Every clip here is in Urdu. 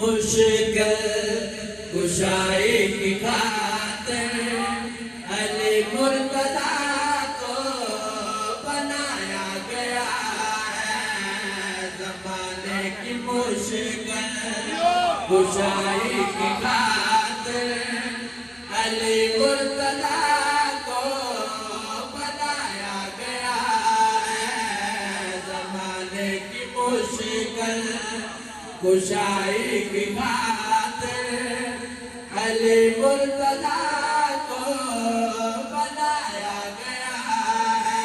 مشکل کشائی کی خاطر علی مرتضیٰ کو بنایا گیا ہے. زمانے کی مشکل کشائی کی خاطر علی مرتضیٰ کو بنایا گیا ہے. زمانے کی مشکل کشائی کی خاطر علی مرتضیٰ کو بنایا گیا ہے.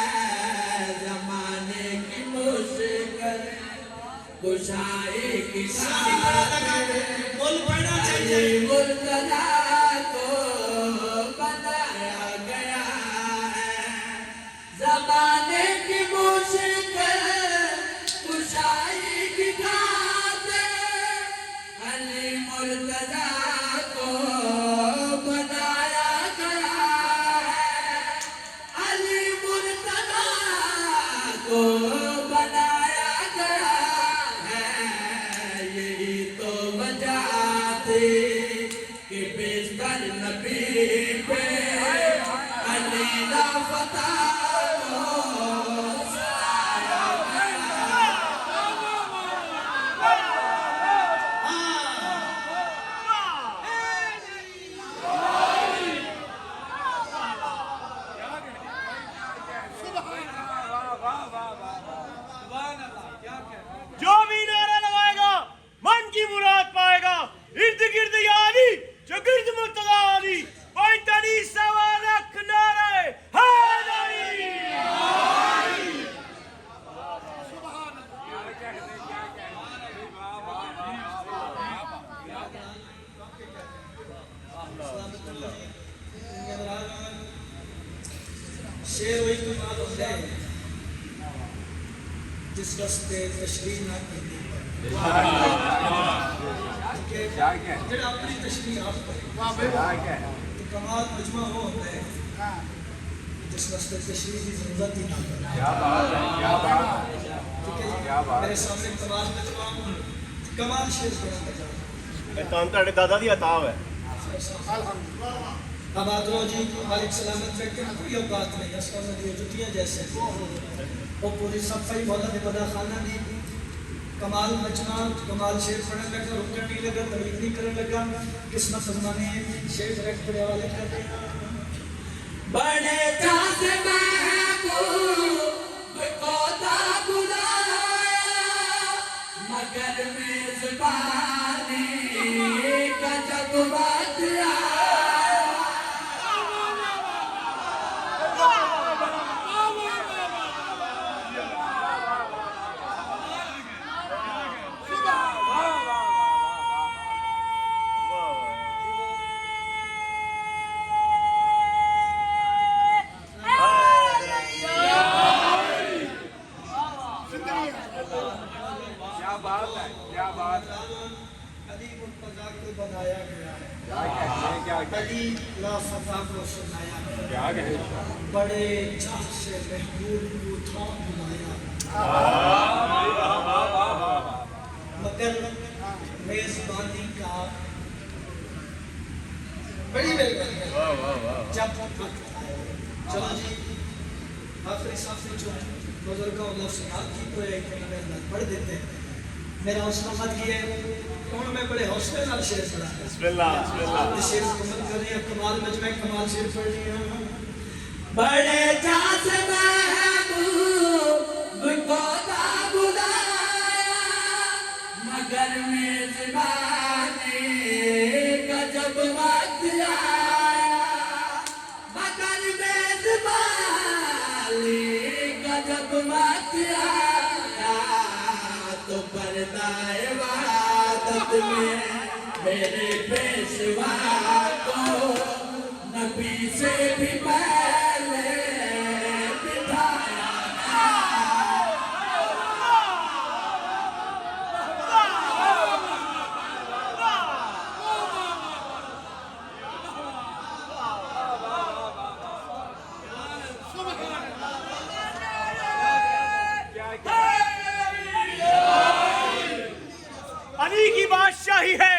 زمانے کی مشکل کشائی کی خاطر علی مرتضیٰ کو بنایا گیا ہے. زمانے کی مشکل کشائی کی خاطر علی مرتضیٰ کو بنایا گیا ہے. علی مرتضیٰ کو بنایا گیا ہے. یہی تو وجہ تھی کہ بستر نبی پہ علی لافتہ جو بھی نعرہ لگائے گا من کی مراد پائے گا. ارد گرد یاری جو گرد مرتضیٰ علی 45 سوا لاکھ نعرہ حیدری. شعر وہی کمال ہوتا ہے جس رستے تشریح نہ کرنی پڑے. جب اپنی تشریح آپ کریں تو کمال مجمع وہ ہوتا ہے جس رستے تشریح کی ضرورت ہی نہ کرے. میرے سامنے کمال مجمع کمال شعر پڑھا تھا دادا دی عطا ہے. اب آدھرو جی مالک سلامت رکھے کوئی اوقات نہیں اسکا میں جتیاں جیسے وہ پوری صفائی مولا نے بدا خانہ دی. کمال مجمع کمال شعر پڑھنے لگا رکن نہیں لگا تبلیغ نہیں کرنے لگا. قسمت زمانے شعر ڈائریکٹ پڑھے والے کرتے بڑے چاند محبوب کو تا بلایا مگر میزبانی کا جب وقت آیا. علی مرتضیٰ کو بنایا گیا ہے. علی لافتہ کو سنایا گیا. بڑے چاہ سے محبوب کو تھا بلایا مگر میزبانی کا بڑی مہربانی جب وقت آیا. چلو جی آخری صافی جو بزرگوں اللہ سے آپ کی کوئی ایک محنت پڑھ دیتے ہیں. میرا حوصلہ مت یہ ہے کون میں بڑے حوصلے نال شعر پڑھا ہے. بسم اللہ بسم اللہ. شعر مکمل کر رہے ہیں. کمال مجمع کمال شعر پڑھ رہے ہیں. بڑے چاند محبوب کو تا بلایا مگر میزبانی کا جب وقت آیا. مگر میزبانی کا جب وقت آیا تو پردہ وحدت میں میرے پیشوا کو نبی سے بھی پہلے بٹھایا. علی کی بادشاہی ہے.